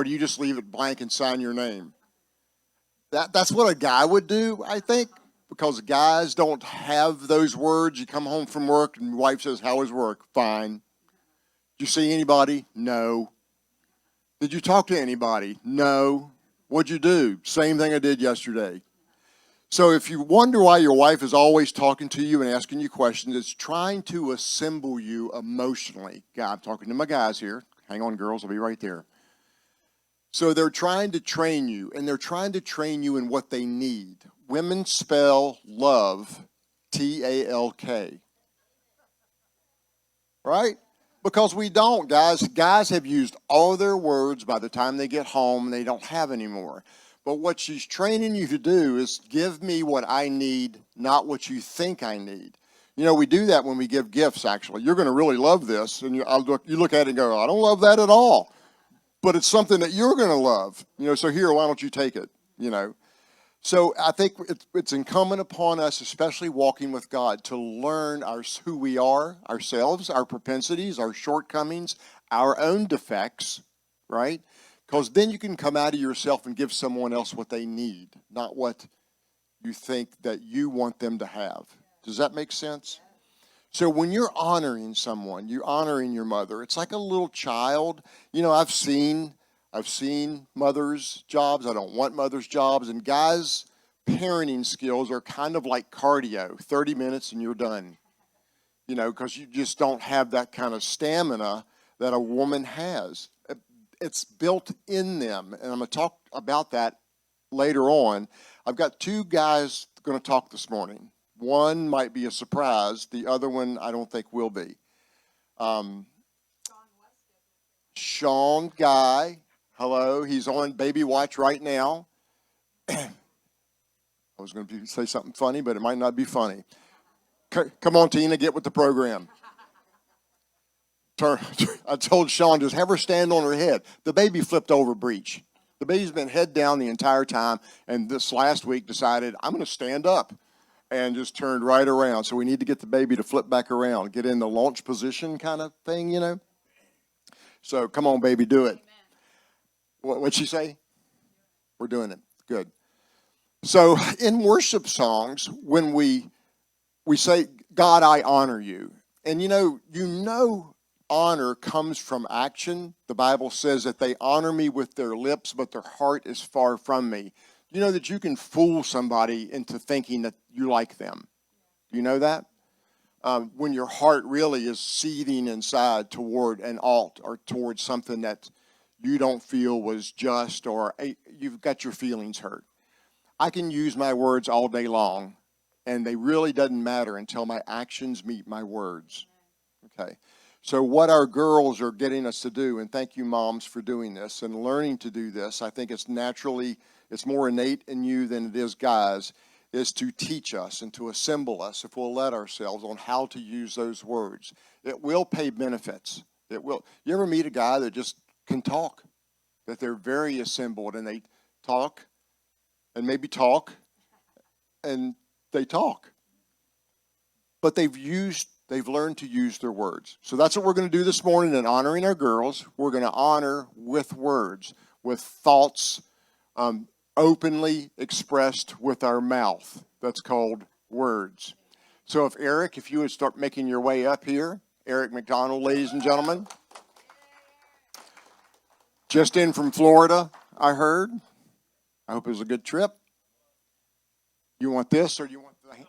Or do you just leave it blank and sign your name? That's what a guy would do, I think, because guys don't have those words. You come home from work and your wife says, "How was work?" "Fine." "Did you see anybody?" "No." "Did you talk to anybody?" "No." "What'd you do?" "Same thing I did yesterday." So if you wonder why your wife is always talking to you and asking you questions, it's trying to assemble you emotionally. God, I'm talking to my guys here. Hang on, girls, I'll be right there. So they're trying to train you, and they're trying to train you in what they need. Women spell love T-A-L-K. Right? Because we don't, guys. Guys have used all their words by the time they get home, and they don't have any more. But what she's training you to do is give me what I need, not what you think I need. You know, we do that when we give gifts, actually. You're going to really love this. And you look at it and go, "I don't love that at all." But it's something that you're going to love. You know, so here, why don't you take it? You know. So I think it's incumbent upon us, especially walking with God, to learn who we are, ourselves, our propensities, our shortcomings, our own defects, right? Because then you can come out of yourself and give someone else what they need, not what you think that you want them to have. Does that make sense? So when you're honoring someone, you're honoring your mother. It's like a little child. You know, I've seen mothers' jobs. I don't want mothers' jobs. And guys' parenting skills are kind of like cardio. 30 minutes and you're done. You know, because you just don't have that kind of stamina that a woman has. It's built in them. And I'm going to talk about that later on. I've got two guys going to talk this morning. One might be a surprise. The other one I don't think will be. Sean Guy. Hello, he's on Baby Watch right now. I was going to say something funny, but it might not be funny. Come on, Tina, get with the program. I told Sean, just have her stand on her head. The baby flipped over breech. The baby's been head down the entire time, and this last week decided, I'm going to stand up, and just turned right around. So we need to get the baby to flip back around, get in the launch position kind of thing, you know. So come on, baby, do it. What'd she say? We're doing it. Good. So in worship songs, when we say, "God, I honor you," and you know, honor comes from action. The Bible says that they honor me with their lips, but their heart is far from me. You know that you can fool somebody into thinking that you like them. You know that? When your heart really is seething inside toward an alt or towards something that you don't feel was just, or you've got your feelings hurt. I can use my words all day long, and they really doesn't matter until my actions meet my words. Okay. So what our girls are getting us to do, and thank you moms for doing this and learning to do this, I think it's more innate in you than it is guys, is to teach us and to assemble us, if we'll let ourselves, on how to use those words. It will pay benefits. It will. You ever meet a guy that just can talk, that they're very assembled and they talk and maybe talk and they talk, but they've learned to use their words. So that's what we're going to do this morning in honoring our girls. We're going to honor with words, with thoughts openly expressed with our mouth. That's called words. So if you would start making your way up here. Eric McDonald, ladies and gentlemen. Just in from Florida, I heard. I hope it was a good trip. You want this or do you want the hand?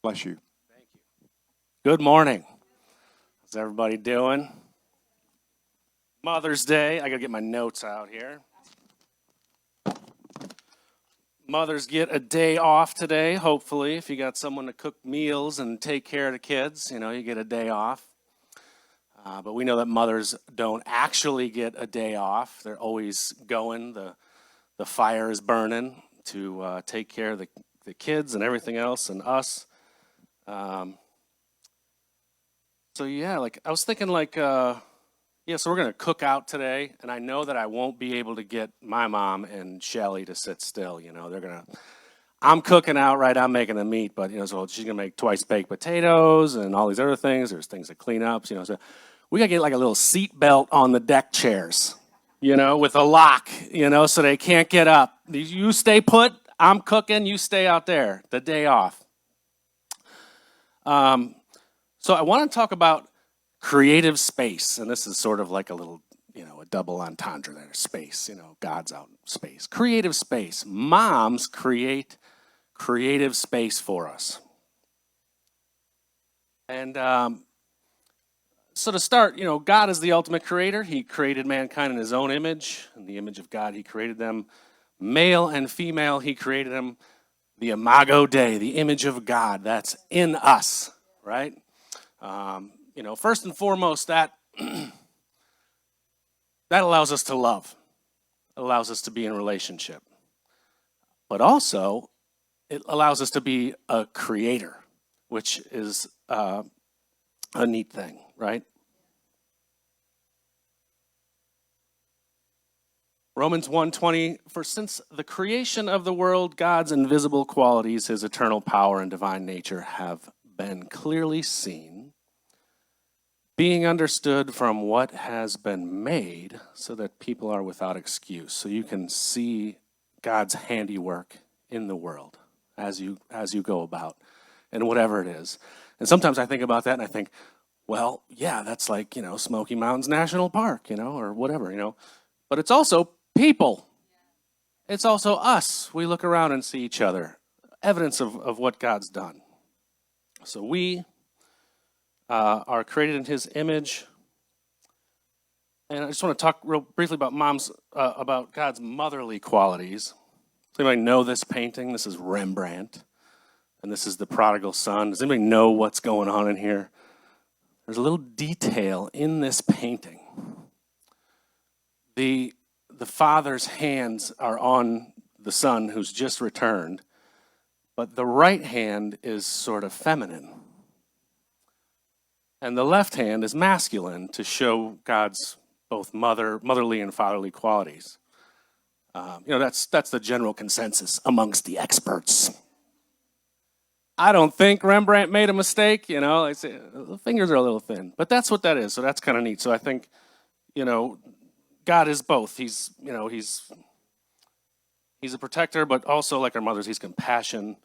Bless you. Thank you. Good morning. How's everybody doing? Mother's Day. I got to get my notes out here. Mothers get a day off today, hopefully. If you got someone to cook meals and take care of the kids, you get a day off. But we know that mothers don't actually get a day off. They're always going. The fire is burning to take care of the kids and everything else and us. So I was thinking so we're going to cook out today, and I know that I won't be able to get my mom and Shelly to sit still. I'm cooking out, right? I'm making the meat, but so she's going to make twice baked potatoes and all these other things. There's things to clean up, so we got to get like a little seat belt on the deck chairs, with a lock, so they can't get up. You stay put, I'm cooking, you stay out there, the day off. So I want to talk about creative space, and this is sort of like a little, a double entendre there, space, God's out in space. Creative space. Moms create creative space for us. And so to start, God is the ultimate creator. He created mankind in his own image. In the image of God, he created them. Male and female, he created them. The imago Dei, the image of God, that's in us, right? First and foremost, that allows us to love. It allows us to be in relationship. But also, it allows us to be a creator, which is a neat thing, right? Romans 1:20, for since the creation of the world, God's invisible qualities, his eternal power and divine nature have been clearly seen, being understood from what has been made, so that people are without excuse. So you can see God's handiwork in the world as you go about, and whatever it is. And sometimes I think about that and I think, well, yeah, that's like, Smoky Mountains National Park, or whatever, But it's also people. It's also us. We look around and see each other. Evidence of what God's done. So we are created in his image. And I just want to talk real briefly about about God's motherly qualities. Does anybody know this painting? This is Rembrandt. And this is the prodigal son. Does anybody know what's going on in here? There's a little detail in this painting. The father's hands are on the son who's just returned, but the right hand is sort of feminine. And the left hand is masculine to show God's both motherly and fatherly qualities. That's the general consensus amongst the experts. I don't think Rembrandt made a mistake, I say the fingers are a little thin, but that's what that is. So that's kind of neat. So I think, God is both. He's a protector, but also like our mothers, he's compassion.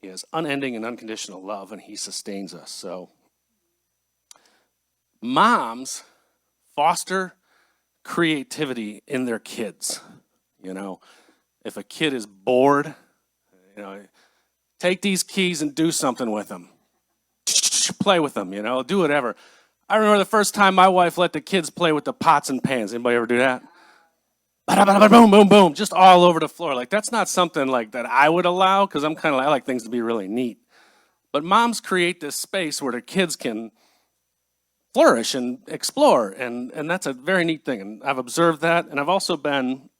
He has unending and unconditional love, and he sustains us. So moms foster creativity in their kids. If a kid is bored, take these keys and do something with them. Play with them, do whatever. I remember the first time my wife let the kids play with the pots and pans. Anybody ever do that? Boom, boom, boom, just all over the floor. Like, that's not something like that I would allow, because I like things to be really neat. But moms create this space where their kids can flourish and explore, and that's a very neat thing. And I've observed that, and I've also been,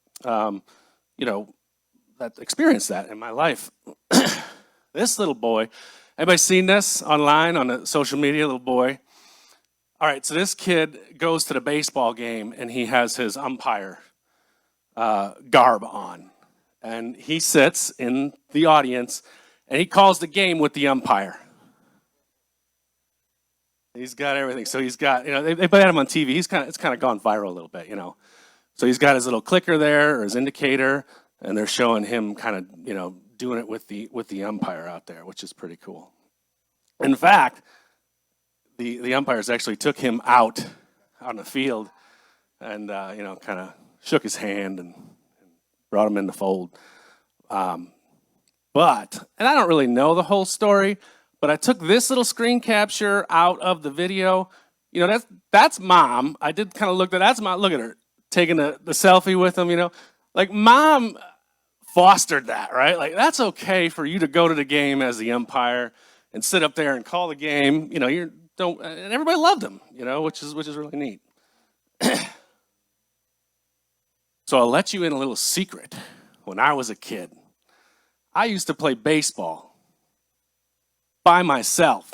experienced that in my life. This little boy, anybody seen this online on the social media, little boy? All right, so this kid goes to the baseball game, and he has his umpire garb on. And he sits in the audience, and he calls the game with the umpire. He's got everything. So he's got, they put him on TV. It's kind of gone viral a little bit, So he's got his little clicker there, or his indicator, and they're showing him kind of, doing it with the umpire out there, which is pretty cool. In fact, the umpires actually took him out on the field and, kind of shook his hand and brought him in the fold. And I don't really know the whole story, but I took this little screen capture out of the video. That's mom. I did kind of look at that's mom. Look at her taking the selfie with him, Like, mom fostered that, right? Like, that's okay for you to go to the game as the umpire and sit up there and call the game. And everybody loved him, which is really neat. So I'll let you in a little secret. When I was a kid, I used to play baseball by myself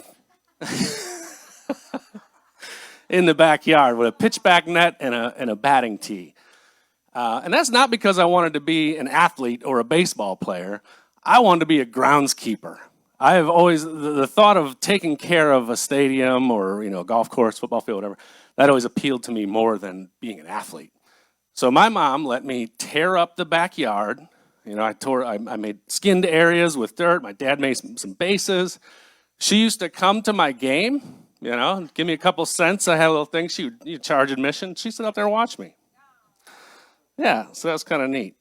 in the backyard with a pitchback net and a batting tee. And that's not because I wanted to be an athlete or a baseball player. I wanted to be a groundskeeper. I have always, the thought of taking care of a stadium or, a golf course, football field, whatever, that always appealed to me more than being an athlete. So my mom let me tear up the backyard. I made skinned areas with dirt. My dad made some bases. She used to come to my game, give me a couple cents. I had a little thing. She would charge admission. She'd sit up there and watch me. Yeah, so that's kind of neat.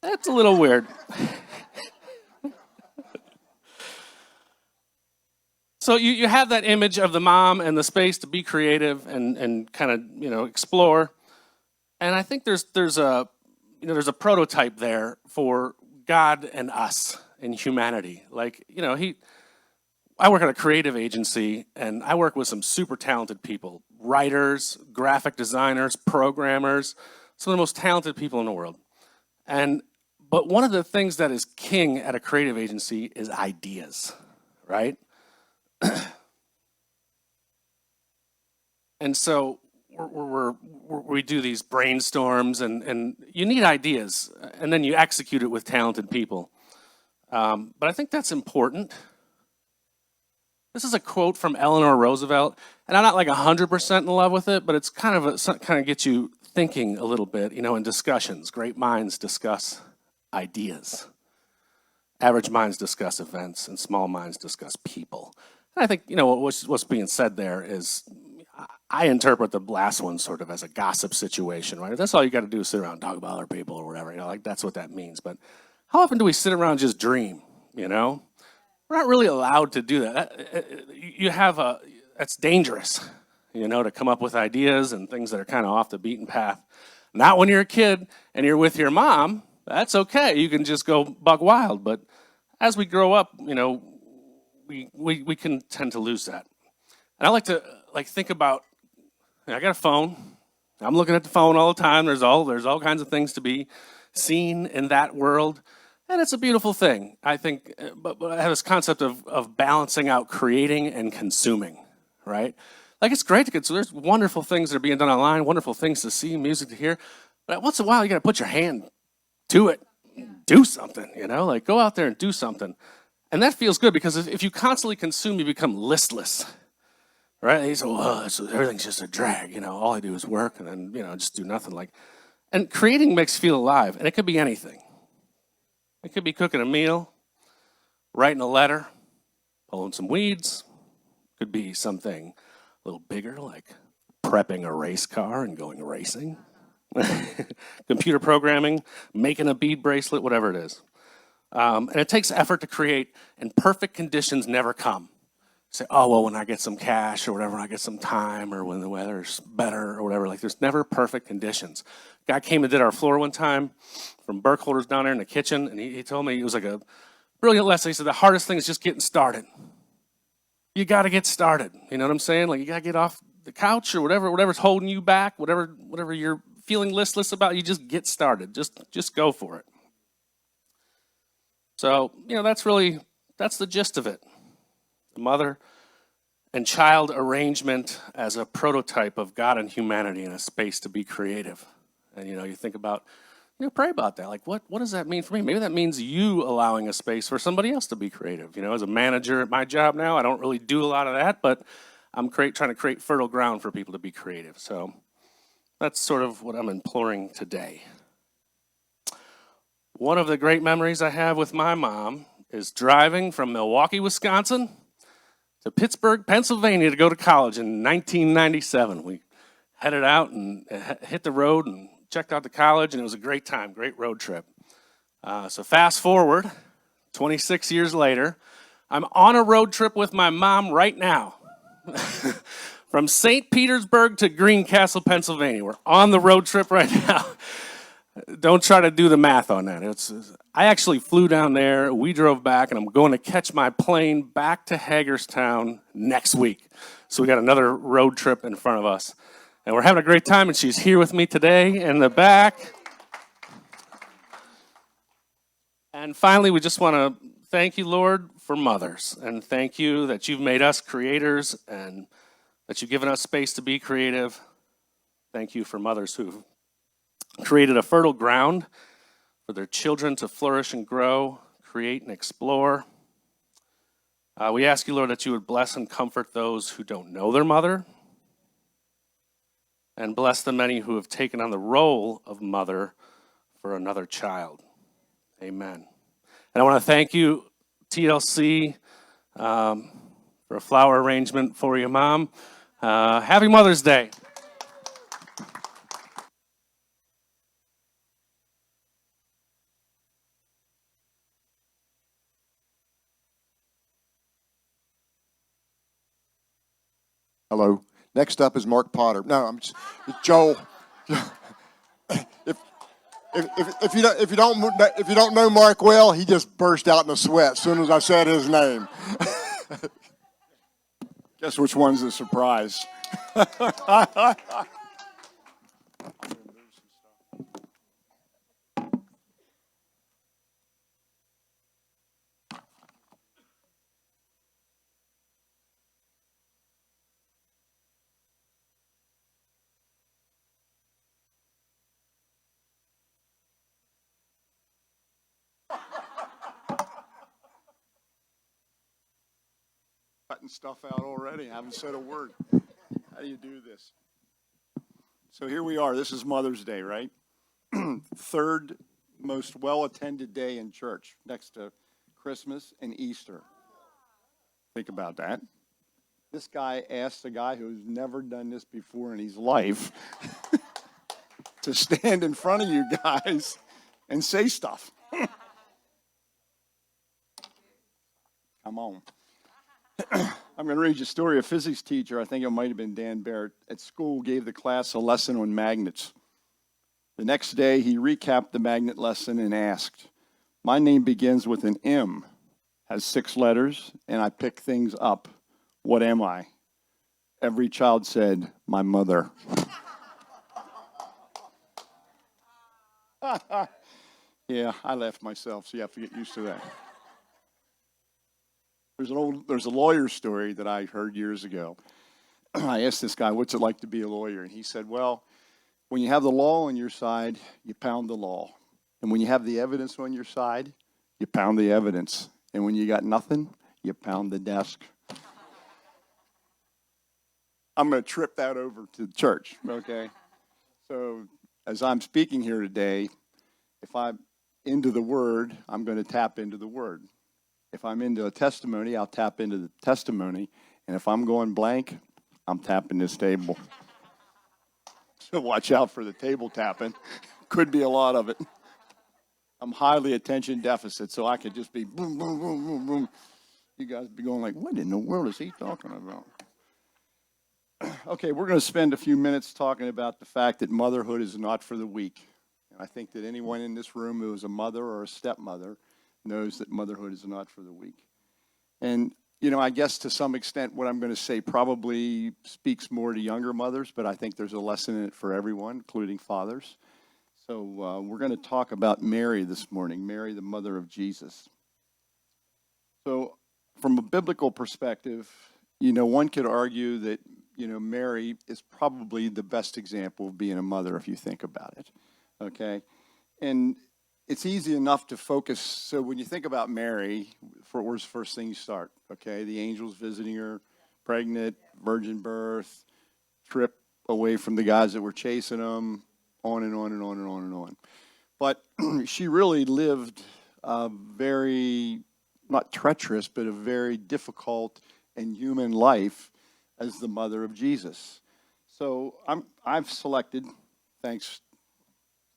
That's a little weird. So you have that image of the mom and the space to be creative and kind of explore, and I think there's a prototype there for God and us and humanity. Like I work at a creative agency and I work with some super talented people, writers, graphic designers, programmers, some of the most talented people in the world. But one of the things that is king at a creative agency is ideas, right? And so we do these brainstorms, and you need ideas, and then you execute it with talented people. But I think that's important. This is a quote from Eleanor Roosevelt, and I'm not like 100% in love with it, but it's kind of gets you thinking a little bit, in discussions. Great minds discuss ideas. Average minds discuss events, and small minds discuss people. And I think, what's being said there is, I interpret the last one sort of as a gossip situation, right? That's all you got to do is sit around and talk about other people or whatever, like that's what that means. But how often do we sit around and just dream, We're not really allowed to do that. That's dangerous, to come up with ideas and things that are kind of off the beaten path. Not when you're a kid and you're with your mom. That's okay. You can just go buck wild. But as we grow up, we can tend to lose that. And I like to think about, I got a phone. I'm looking at the phone all the time. There's all kinds of things to be seen in that world. And it's a beautiful thing, I think. But I have this concept of balancing out creating and consuming, right? Like it's great to consume. There's wonderful things that are being done online, wonderful things to see, music to hear. But once in a while, you got to put your hand to it, do something, like go out there and do something. And that feels good because if you constantly consume, you become listless, right? And you say, well, everything's just a drag, all I do is work and then, just do nothing. And creating makes you feel alive, and it could be anything. It could be cooking a meal, writing a letter, pulling some weeds. It could be something a little bigger, like prepping a race car and going racing. Computer programming, making a bead bracelet, whatever it is. And it takes effort to create, and perfect conditions never come. Say, oh, well, when I get some cash or whatever, when I get some time or when the weather's better or whatever, there's never perfect conditions. Guy came and did our floor one time from Burkholder's down there in the kitchen, and he told me, it was like a brilliant lesson. He said, the hardest thing is just getting started. You got to get started. You know what I'm saying? You got to get off the couch or whatever's holding you back, whatever you're feeling listless about, you just get started. Just go for it. So, that's the gist of it. The mother and child arrangement as a prototype of God and humanity in a space to be creative. And, you think about, pray about that. What does that mean for me? Maybe that means you allowing a space for somebody else to be creative. As a manager at my job now, I don't really do a lot of that, but I'm trying to create fertile ground for people to be creative. So that's sort of what I'm imploring today. One of the great memories I have with my mom is driving from Milwaukee, Wisconsin to Pittsburgh, Pennsylvania to go to college in 1997. We headed out and hit the road and checked out the college, and it was a great time, great road trip. So fast forward, 26 years later, I'm on a road trip with my mom right now. From St. Petersburg to Greencastle, Pennsylvania. We're on the road trip right now. Don't try to do the math on that. I actually flew down there, we drove back, and I'm going to catch my plane back to Hagerstown next week. So we got another road trip in front of us. And we're having a great time, and she's here with me today in the back. And finally, we just want to thank you, Lord, for mothers. And thank you that you've made us creators and that you've given us space to be creative. Thank you for mothers who've created a fertile ground for their children to flourish and grow, create and explore. We ask you, Lord, that you would bless and comfort those who don't know their mother, and bless the many who have taken on the role of mother for another child. Amen. And I want to thank you, TLC, for a flower arrangement for your mom. Happy Mother's Day. Hello. Next up is Mark Potter. No, it's Joel. If you don't know Mark well, he just burst out in a sweat as soon as I said his name. Guess which one's the surprise? Cutting stuff out already. Haven't said a word. How do you do this? So here we are. This is Mother's Day, right? Third most well-attended day in church, next to Christmas and Easter. Think about that. This guy asked a guy who's never done this before in his life to stand in front of you guys and say stuff. Come on. I'm going to read you a story. A physics teacher, I think it might have been Dan Barrett, at school gave the class a lesson on magnets. The next day, he recapped the magnet lesson and asked, "My name begins with an M, has 6 letters, and I pick things up. What am I?" Every child said, "My mother." Yeah, I laughed myself, so you have to get used to that. There's a lawyer story that I heard years ago. I asked this guy, "What's it like to be a lawyer?" And he said, "Well, when you have the law on your side, you pound the law. And when you have the evidence on your side, you pound the evidence. And when you got nothing, you pound the desk." I'm going to trip that over to the church, okay? So as I'm speaking here today, if I'm into the Word, I'm going to tap into the Word. If I'm into a testimony, I'll tap into the testimony. And if I'm going blank, I'm tapping this table. So watch out for the table tapping. Could be a lot of it. I'm highly attention deficit, so I could just be boom, boom, boom, boom, boom. You guys be going like, what in the world is he talking about? Okay, we're going to spend a few minutes talking about the fact that motherhood is not for the weak. And I think that anyone in this room who is a mother or a stepmother knows that motherhood is not for the weak. And, you know, I guess to some extent what I'm going to say probably speaks more to younger mothers, but I think there's a lesson in it for everyone, including fathers. So we're going to talk about Mary this morning, Mary, the mother of Jesus. So from a biblical perspective, you know, one could argue that, you know, Mary is probably the best example of being a mother if you think about it, okay? And it's easy enough to focus. So when you think about Mary, where's the first thing you start? Okay, the angels visiting her, pregnant, virgin birth, trip away from the guys that were chasing them, on and on and on and on and on. But she really lived a very, not treacherous, but a very difficult and human life as the mother of Jesus. So I've selected, thanks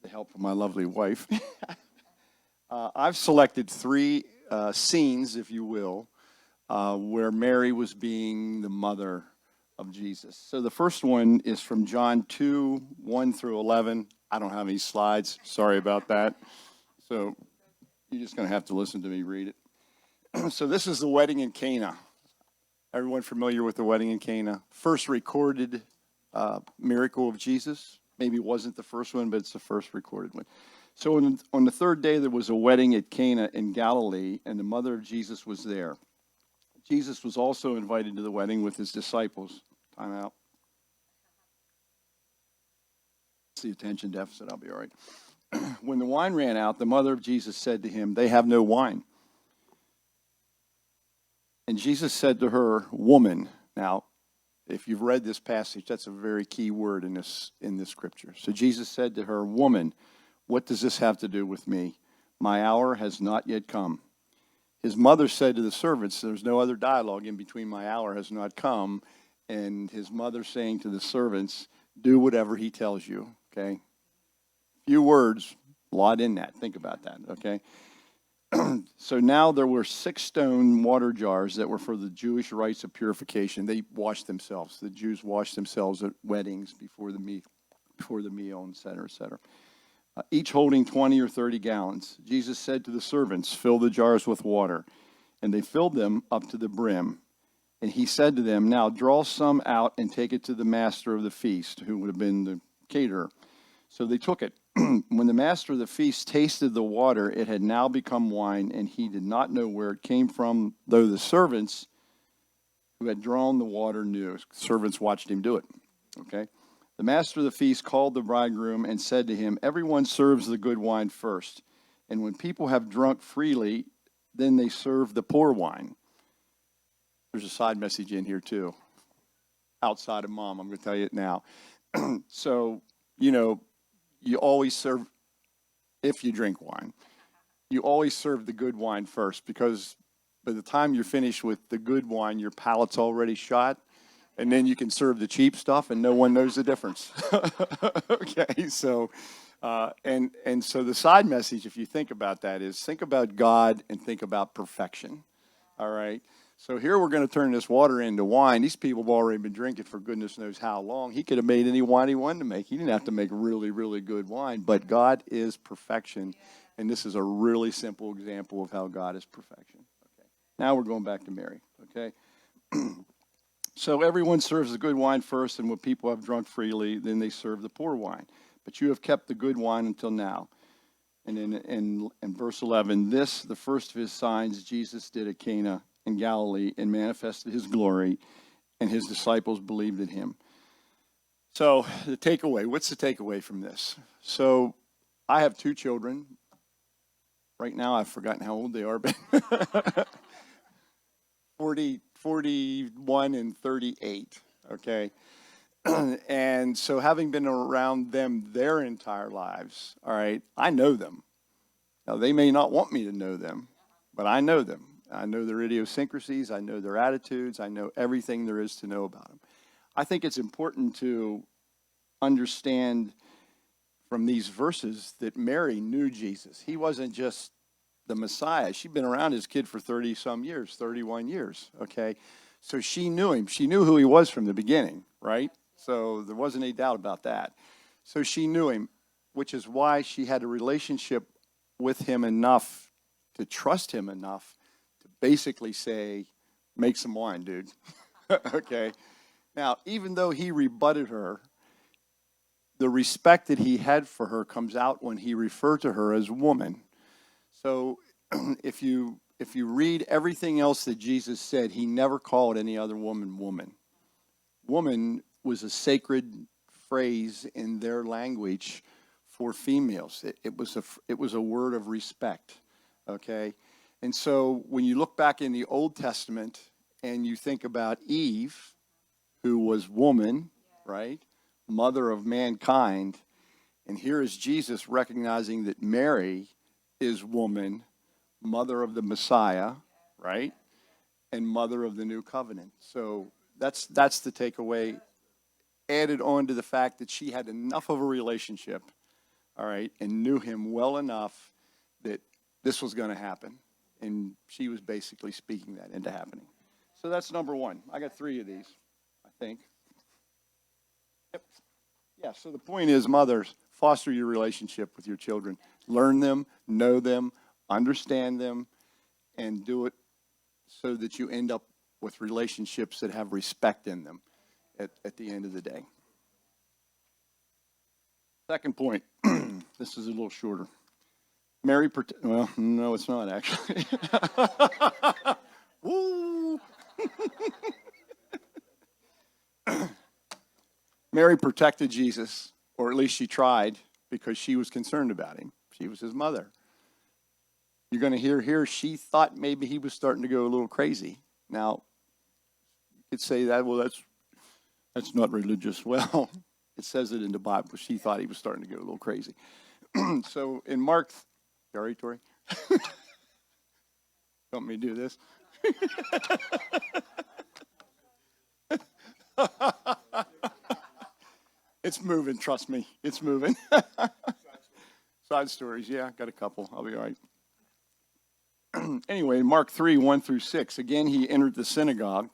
the help of my lovely wife, I've selected 3 scenes, if you will, where Mary was being the mother of Jesus. So the first one is from John 2, 1 through 11. I don't have any slides. Sorry about that. So you're just going to have to listen to me read it. So this is the wedding in Cana. Everyone familiar with the wedding in Cana? First recorded miracle of Jesus. Maybe it wasn't the first one, but it's the first recorded one. So on the 3rd day, there was a wedding at Cana in Galilee, and the mother of Jesus was there. Jesus was also invited to the wedding with his disciples. Time out. It's the attention deficit. I'll be all right. when the wine ran out, the mother of Jesus said to him, "They have no wine." And Jesus said to her, "Woman." Now, if you've read this passage, that's a very key word in this scripture. So Jesus said to her, "Woman, what does this have to do with me? My hour has not yet come." His mother said to the servants, there's no other dialogue in between "my hour has not come" and his mother saying to the servants, "Do whatever he tells you." Okay? Few words, a lot in that. Think about that, okay? So now there were 6 stone water jars that were for the Jewish rites of purification. They washed themselves. The Jews washed themselves at weddings before the meal, et cetera, et cetera. Each holding 20 or 30 gallons. Jesus said to the servants, "Fill the jars with water." And they filled them up to the brim. And he said to them, "Now draw some out and take it to the master of the feast," who would have been the caterer. So they took it. When the master of the feast tasted the water, it had now become wine, and he did not know where it came from, though the servants who had drawn the water knew. Servants watched him do it. Okay? The master of the feast called the bridegroom and said to him, "Everyone serves the good wine first, and when people have drunk freely, then they serve the poor wine." There's a side message in here, too. Outside of Mom, I'm going to tell you it now. So, you always serve, if you drink wine, you always serve the good wine first, because by the time you're finished with the good wine, your palate's already shot, and then you can serve the cheap stuff, and no one knows the difference. Okay, so, and so the side message, if you think about that, is think about God and think about perfection, all right? So here we're going to turn this water into wine. These people have already been drinking for goodness knows how long. He could have made any wine he wanted to make. He didn't have to make really, really good wine. But God is perfection, and this is a really simple example of how God is perfection. Okay. Now we're going back to Mary. Okay. So everyone serves the good wine first, and when people have drunk freely, then they serve the poor wine. But you have kept the good wine until now. And in verse 11, this, the first of his signs, Jesus did at Cana in Galilee and manifested his glory, and his disciples believed in him. So the takeaway, what's the takeaway from this? So I have 2 children. Right now I've forgotten how old they are, but 41 and 38, okay? And so having been around them their entire lives, all right, I know them. Now, they may not want me to know them, but I know them. I know their idiosyncrasies. I know their attitudes. I know everything there is to know about them. I think it's important to understand from these verses that Mary knew Jesus. He wasn't just the Messiah. She'd been around his kid for 30-some years, 31 years, okay? So she knew him. She knew who he was from the beginning, right? So there wasn't any doubt about that. So she knew him, which is why she had a relationship with him enough to trust him enough to basically say, "Make some wine, dude." Okay? Now, even though he rebutted her, the respect that he had for her comes out when he referred to her as woman. So if you read everything else that Jesus said, he never called any other woman woman. Woman was a sacred phrase in their language for females. It was a word of respect, okay? And so when you look back in the Old Testament and you think about Eve, who was woman, right? Mother of mankind, and here is Jesus recognizing that Mary is woman, mother of the Messiah, right? And mother of the new covenant. So that's the takeaway, added on to the fact that she had enough of a relationship, all right, and knew him well enough that this was going to happen. And she was basically speaking that into happening. So that's number 1. I got 3 of these, I think. Yep. Yeah, so the point is, mothers, foster your relationship with your children. Learn them, know them, understand them, and do it so that you end up with relationships that have respect in them at the end of the day. Second point, this is a little shorter. Well, no, it's not actually. Woo! Mary protected Jesus, or at least she tried, because she was concerned about him. She was his mother. You're going to hear here, she thought maybe he was starting to go a little crazy. Now, you could say that, well, that's not religious. Well, it says it in the Bible. She thought he was starting to go a little crazy. So in Mark, sorry, Tori? Want me to do this? It's moving, trust me. It's moving. Side stories, yeah, got a couple. I'll be all right. Anyway, Mark 3, 1 through 6. Again, he entered the synagogue,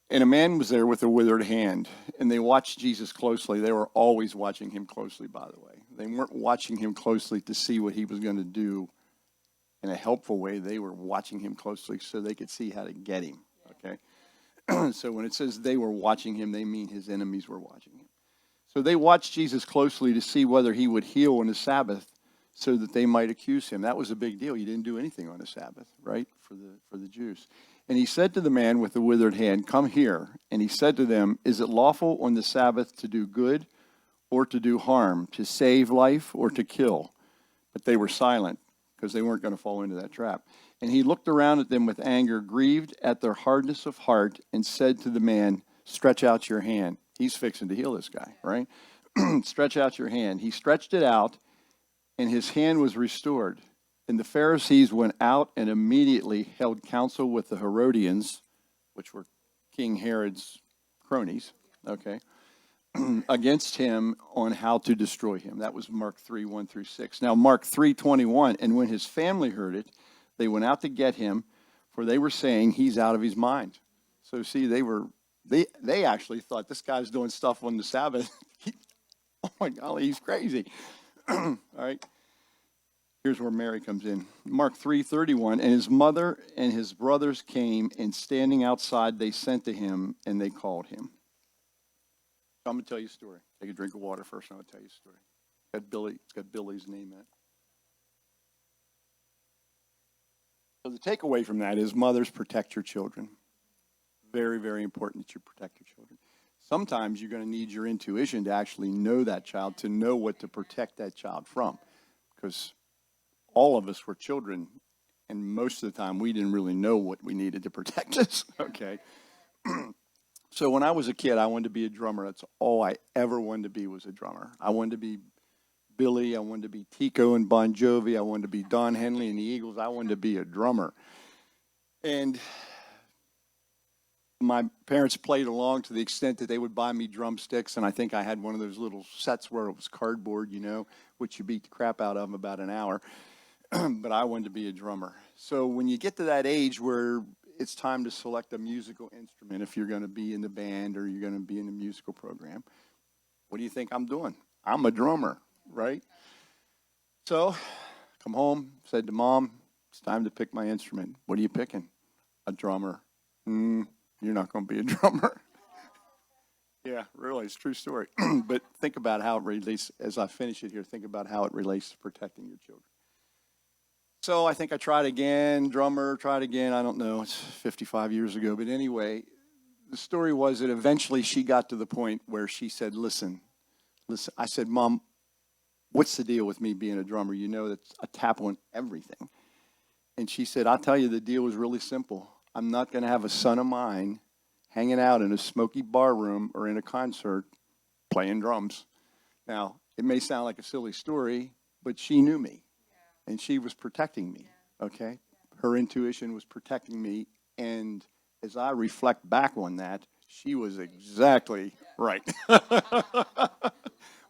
and a man was there with a withered hand. And they watched Jesus closely. They were always watching him closely, by the way. They weren't watching him closely to see what he was going to do in a helpful way. They were watching him closely so they could see how to get him, okay? So when it says they were watching him, they mean his enemies were watching him. So they watched Jesus closely to see whether he would heal on the Sabbath so that they might accuse him. That was a big deal. He didn't do anything on the Sabbath, right, for the Jews. And he said to the man with the withered hand, "Come here." And he said to them, "Is it lawful on the Sabbath to do good or to do harm, to save life or to kill?" But they were silent because they weren't going to fall into that trap. And he looked around at them with anger, grieved at their hardness of heart, and said to the man, "Stretch out your hand." He's fixing to heal this guy, right? "Stretch out your hand." He stretched it out, and his hand was restored. And the Pharisees went out and immediately held counsel with the Herodians, which were King Herod's cronies, okay, against him on how to destroy him. That was Mark 3, 1 through 6. Now, Mark 3, 21, and when his family heard it, they went out to get him, for they were saying he's out of his mind. So see, they actually thought this guy's doing stuff on the Sabbath. Oh my golly, he's crazy. All right. Here's where Mary comes in. Mark 3:31, and his mother and his brothers came, and standing outside, they sent to him, and they called him. So I'm going to tell you a story. Take a drink of water first, and I'll tell you a story. It's got Billy's name in it. So the takeaway from that is mothers, protect your children. Very, very important that you protect your children. Sometimes you're going to need your intuition to actually know that child, to know what to protect that child from. Because all of us were children, and most of the time we didn't really know what we needed to protect us, okay? So when I was a kid, I wanted to be a drummer. That's all I ever wanted to be, was a drummer. I wanted to be Billy. I wanted to be Tico and Bon Jovi. I wanted to be Don Henley and the Eagles. I wanted to be a drummer. And my parents played along to the extent that they would buy me drumsticks, and I think I had one of those little sets where it was cardboard, which you beat the crap out of in about an hour. But I wanted to be a drummer. So when you get to that age where it's time to select a musical instrument, if you're going to be in the band or you're going to be in the musical program, what do you think I'm doing? I'm a drummer, right? So come home, said to Mom, it's time to pick my instrument. What are you picking? A drummer. You're not going to be a drummer. Yeah, really, it's a true story. But think about how it relates, as I finish it here, think about how it relates to protecting your children. So I think I tried again, tried again, I don't know, it's 55 years ago. But anyway, the story was that eventually she got to the point where she said, listen. I said, Mom, what's the deal with me being a drummer? You know that's a tap on everything. And she said, I'll tell you, the deal was really simple. I'm not going to have a son of mine hanging out in a smoky bar room or in a concert playing drums. Now, it may sound like a silly story, but she knew me. And she was protecting me, okay? Her intuition was protecting me. And as I reflect back on that, she was exactly right.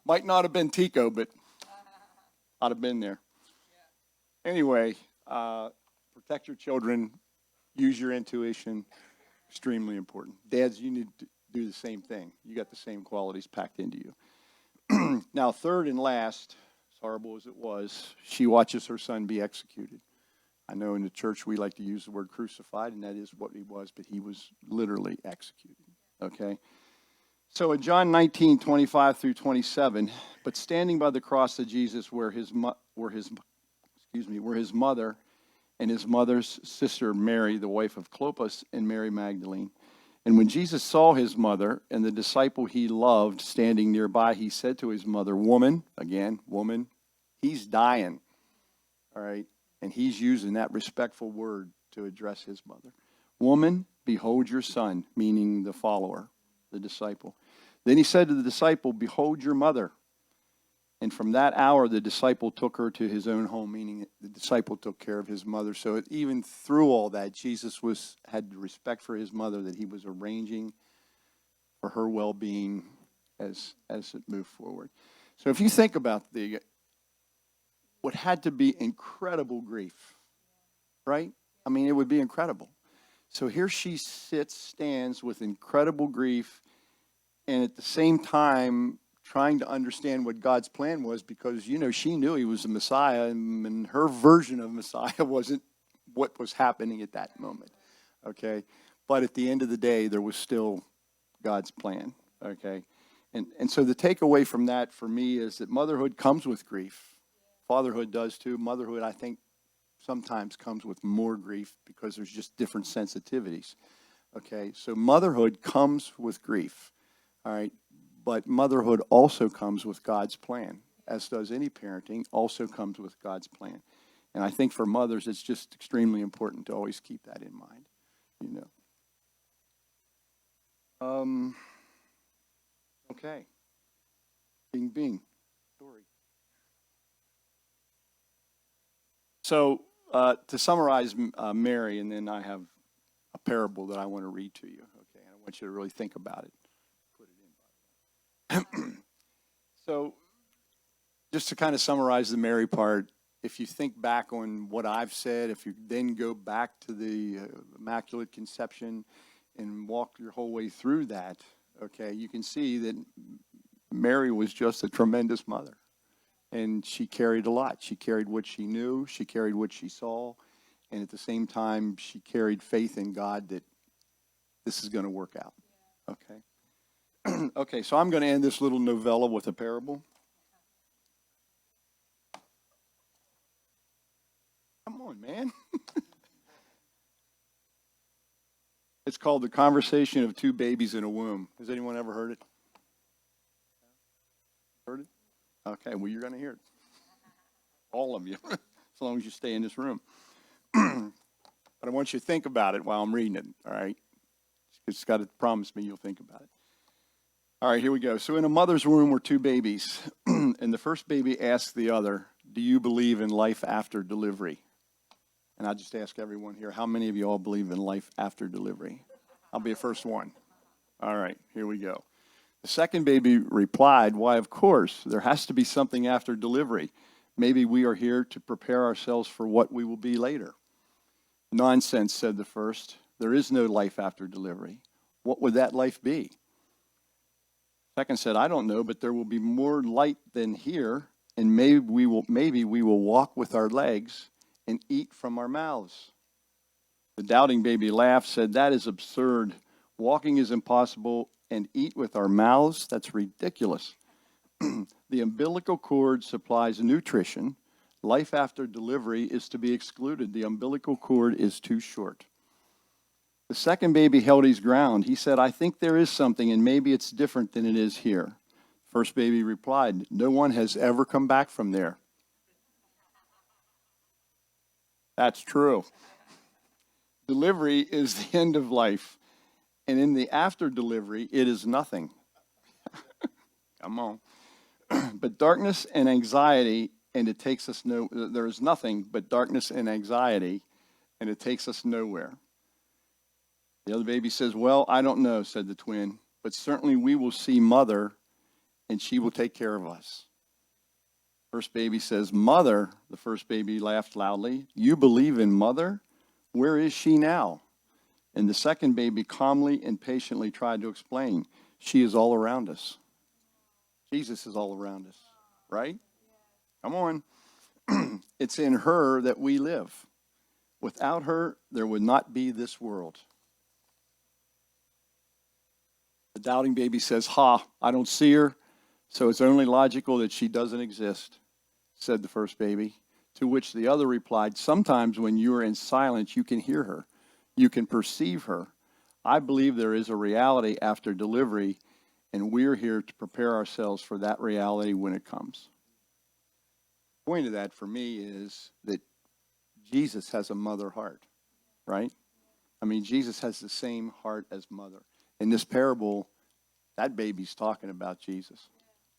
Might not have been Tico, but I'd have been there. Anyway, protect your children. Use your intuition. Extremely important. Dads, you need to do the same thing. You got the same qualities packed into you. Now, third and last, as horrible as it was, she watches her son be executed. I know in the church we like to use the word crucified, and that is what he was, but he was literally executed, okay? So in John 19, 25 through 27, but standing by the cross of Jesus were his mother and his mother's sister Mary, the wife of Clopas, and Mary Magdalene. And when Jesus saw his mother and the disciple he loved standing nearby, he said to his mother, woman, again, woman, he's dying. All right. And he's using that respectful word to address his mother. Woman, behold your son, meaning the follower, the disciple. Then he said to the disciple, behold your mother. And from that hour, the disciple took her to his own home, meaning the disciple took care of his mother. So even through all that, Jesus had respect for his mother, that he was arranging for her well-being as it moved forward. So if you think about what had to be incredible grief, right? I mean, it would be incredible. So here she stands with incredible grief, and at the same time trying to understand what God's plan was, because, she knew he was the Messiah, and her version of Messiah wasn't what was happening at that moment, okay? But at the end of the day, there was still God's plan, okay? And so the takeaway from that for me is that motherhood comes with grief. Fatherhood does too. Motherhood, I think, sometimes comes with more grief because there's just different sensitivities, okay? So motherhood comes with grief, all right? But motherhood also comes with God's plan, as does any parenting, also comes with God's plan. And I think for mothers, it's just extremely important to always keep that in mind, Okay. Bing. Story. So to summarize Mary, and then I have a parable that I want to read to you, okay? And I want you to really think about it. So just to kind of summarize the Mary part, if you think back on what I've said, if you then go back to the Immaculate Conception and walk your whole way through that, okay, you can see that Mary was just a tremendous mother. And she carried a lot. She carried what she knew. She carried what she saw. And at the same time, she carried faith in God that this is going to work out, okay? Okay, so I'm going to end this little novella with a parable. Come on, man. It's called The Conversation of Two Babies in a Womb. Has anyone ever heard it? Heard it? Okay, well, you're going to hear it. All of you, as long as you stay in this room. But I want you to think about it while I'm reading it, all right? It's got to promise me you'll think about it. All right, here we go. So in a mother's womb were two babies, and the first baby asked the other, do you believe in life after delivery? And I'll just ask everyone here, how many of you all believe in life after delivery? I'll be the first one. All right, here we go. The second baby replied, why, of course, there has to be something after delivery. Maybe we are here to prepare ourselves for what we will be later. Nonsense, said the first. There is no life after delivery. What would that life be? Second said, I don't know, but there will be more light than here, and maybe we will walk with our legs and eat from our mouths. The doubting baby laughed, said, that is absurd. Walking is impossible, and eat with our mouths? That's ridiculous. The umbilical cord supplies nutrition. Life after delivery is to be excluded. The umbilical cord is too short. The second baby held his ground. He said, I think there is something, and maybe it's different than it is here. First baby replied, no one has ever come back from there. That's true. Delivery is the end of life. And in the after delivery, it is nothing. Come on. But darkness and anxiety, and it takes us there is nothing but darkness and anxiety, and it takes us nowhere. The other baby says, well, I don't know, said the twin, but certainly we will see mother, and she will take care of us. First baby says, mother. The first baby laughed loudly. You believe in mother? Where is she now? And the second baby calmly and patiently tried to explain. She is all around us. Jesus is all around us, right? Come on. It's in her that we live. Without her, there would not be this world. The doubting baby says, ha, I don't see her, so it's only logical that she doesn't exist, said the first baby. To which the other replied, sometimes when you are in silence, you can hear her. You can perceive her. I believe there is a reality after delivery, and we're here to prepare ourselves for that reality when it comes. The point of that for me is that Jesus has a mother heart, right? I mean, Jesus has the same heart as mother. In this parable, that baby's talking about Jesus,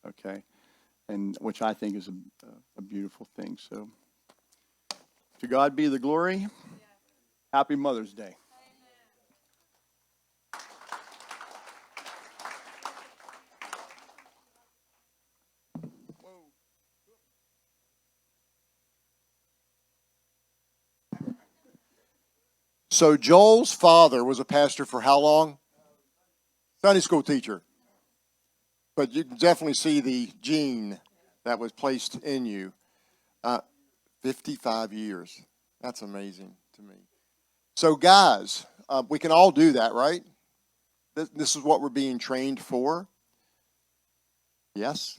okay? And which I think is a beautiful thing. So to God be the glory. Happy Mother's Day. So Joel's father was a pastor for how long? Sunday school teacher. But you can definitely see the gene that was placed in you. 55 years. That's amazing to me. So guys, we can all do that, right? This is what we're being trained for. Yes?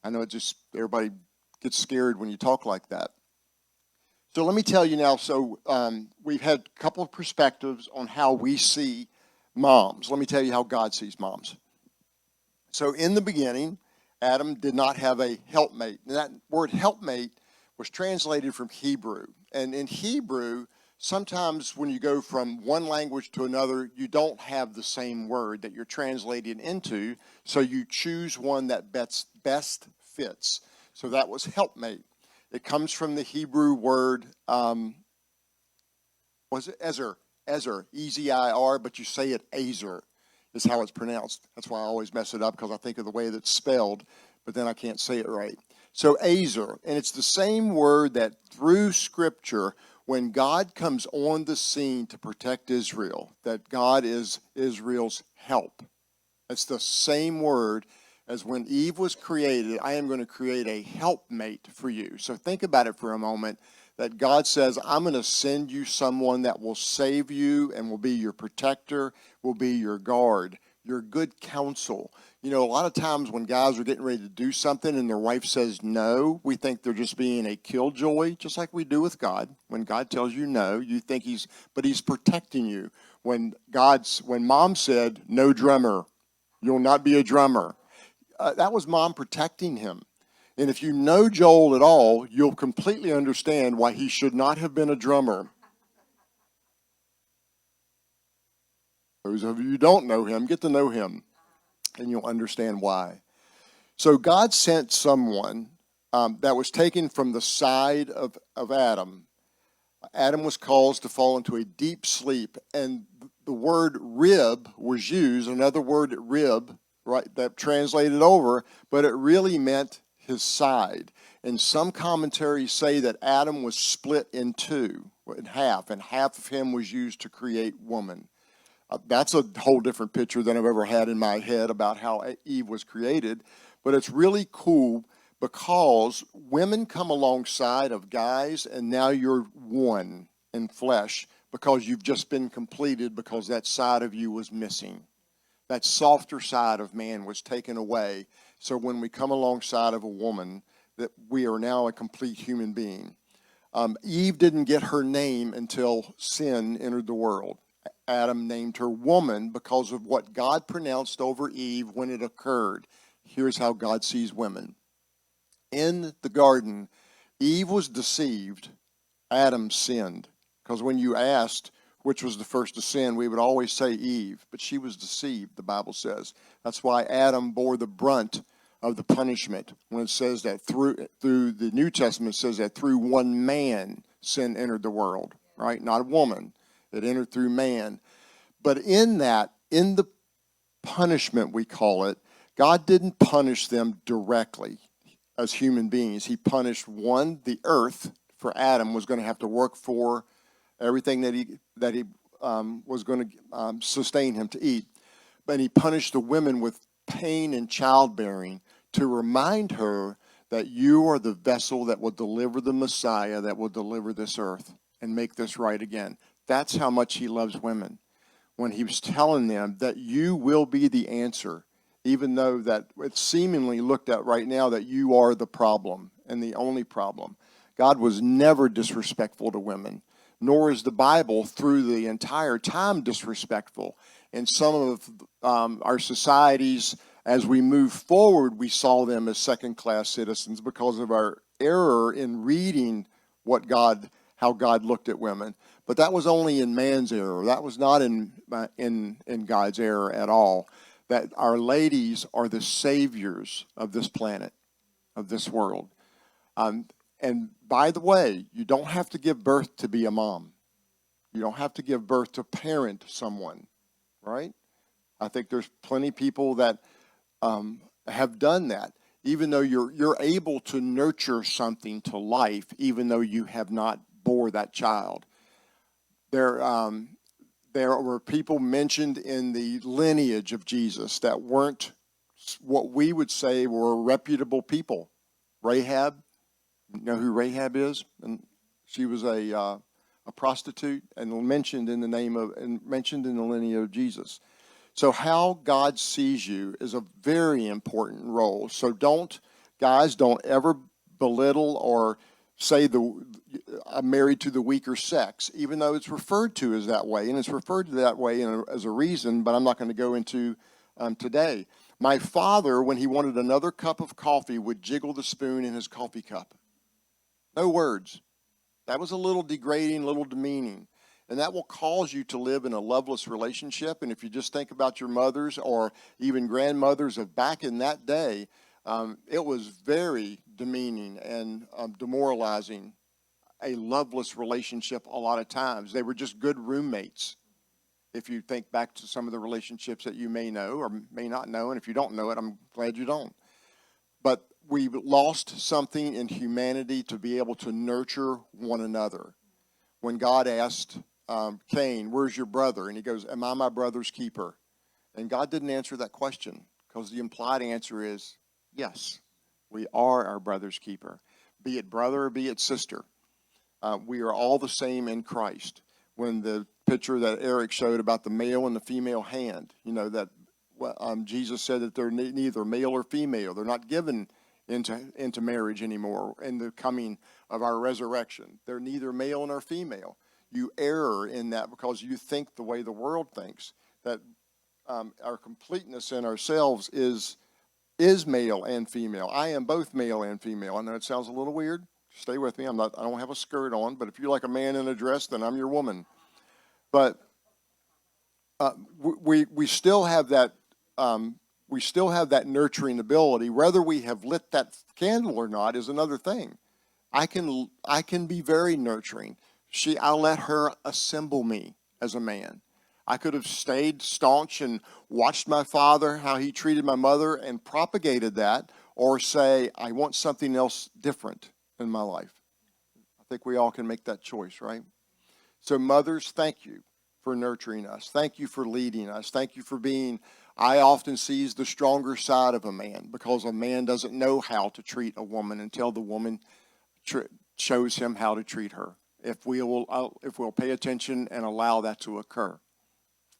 I know it just, everybody gets scared when you talk like that. So let me tell you now, so we've had a couple of perspectives on how we see moms. Let me tell you how God sees moms. So in the beginning, Adam did not have a helpmate. And that word helpmate was translated from Hebrew. And in Hebrew, sometimes when you go from one language to another, you don't have the same word that you're translated into, so you choose one that best fits. So that was helpmate. It comes from the Hebrew word, was it Ezer? Ezer, E-Z-I-R, but you say it Azer is how it's pronounced. That's why I always mess it up, because I think of the way that's spelled, but then I can't say it right. So Azer, and it's the same word that through Scripture, when God comes on the scene to protect Israel, that God is Israel's help. It's the same word as when Eve was created, I am going to create a helpmate for you. So think about it for a moment, that God says, I'm going to send you someone that will save you and will be your protector, will be your guard, your good counsel. You know, a lot of times when guys are getting ready to do something and their wife says no, we think they're just being a killjoy, just like we do with God. When God tells you no, you think he's protecting you. When mom said, no drummer, you'll not be a drummer, that was mom protecting him. And if you know Joel at all, you'll completely understand why he should not have been a drummer. Those of you who don't know him, get to know him, and you'll understand why. So God sent someone that was taken from the side of Adam. Adam was caused to fall into a deep sleep, and the word rib was used, another word rib, right, that translated over, but it really meant his side. And some commentaries say that Adam was split in two, in half, and half of him was used to create woman. That's a whole different picture than I've ever had in my head about how Eve was created, but it's really cool because women come alongside of guys, and now you're one in flesh because you've just been completed, because that side of you was missing. That softer side of man was taken away. So when we come alongside of a woman, that we are now a complete human being. Eve didn't get her name until sin entered the world. Adam named her woman because of what God pronounced over Eve when it occurred. Here's how God sees women. In the garden, Eve was deceived, Adam sinned. Because when you asked which was the first to sin, we would always say Eve, but she was deceived, the Bible says. That's why Adam bore the brunt of the punishment when it says that through the New Testament, it says that through one man sin entered the world, right? Not a woman. It entered through man. But in the punishment, we call it, God didn't punish them directly as human beings. He punished the earth, for Adam was going to have to work for everything that he was going to sustain him to eat. But he punished the women with pain and childbearing to remind her that you are the vessel that will deliver the Messiah, that will deliver this earth and make this right again. That's how much he loves women. When he was telling them that you will be the answer, even though that it's seemingly looked at right now that you are the problem and the only problem. God was never disrespectful to women. nor is the Bible through the entire time disrespectful. In some of our societies, as we move forward, we saw them as second-class citizens because of our error in reading how God looked at women. But that was only in man's error. That was not in God's error at all. That our ladies are the saviors of this planet, of this world. And by the way, you don't have to give birth to be a mom. You don't have to give birth to parent someone, right? I think there's plenty of people that have done that, even though you're able to nurture something to life, even though you have not bore that child. There were people mentioned in the lineage of Jesus that weren't what we would say were reputable people. Rahab, you know who Rahab is? And she was a prostitute and mentioned in the lineage of Jesus. So how God sees you is a very important role. So don't ever belittle or say I'm married to the weaker sex, even though it's referred to as that way, and it's referred to that way as a reason, but I'm not going to go into today. My father, when he wanted another cup of coffee, would jiggle the spoon in his coffee cup. No words. That was a little degrading, a little demeaning. And that will cause you to live in a loveless relationship. And if you just think about your mothers or even grandmothers of back in that day, it was very demeaning and demoralizing, a loveless relationship a lot of times. They were just good roommates. If you think back to some of the relationships that you may know or may not know, and if you don't know it, I'm glad you don't. But we've lost something in humanity to be able to nurture one another. When God asked Cain, where's your brother? And he goes, am I my brother's keeper? And God didn't answer that question because the implied answer is, yes, we are our brother's keeper. Be it brother or be it sister. We are all the same in Christ. When the picture that Eric showed about the male and the female hand, you know, that Jesus said that they're neither male or female. They're not given into marriage anymore in the coming of our resurrection. They're neither male nor female. You err in that because you think the way the world thinks, that our completeness in ourselves is male and female. I am both male and female. I know it sounds a little weird. Stay with me. I don't have a skirt on, but if you're like a man in a dress, then I'm your woman. But we still have that. We still have that nurturing ability. Whether we have lit that candle or not is another thing. I can be very nurturing. I'll let her assemble me as a man. I could have stayed staunch and watched my father, how he treated my mother, and propagated that, or say, I want something else different in my life. I think we all can make that choice, right? So mothers, thank you for nurturing us. Thank you for leading us. Thank you for being, I often see the stronger side of a man, because a man doesn't know how to treat a woman until the woman shows him how to treat her. If we'll pay attention and allow that to occur.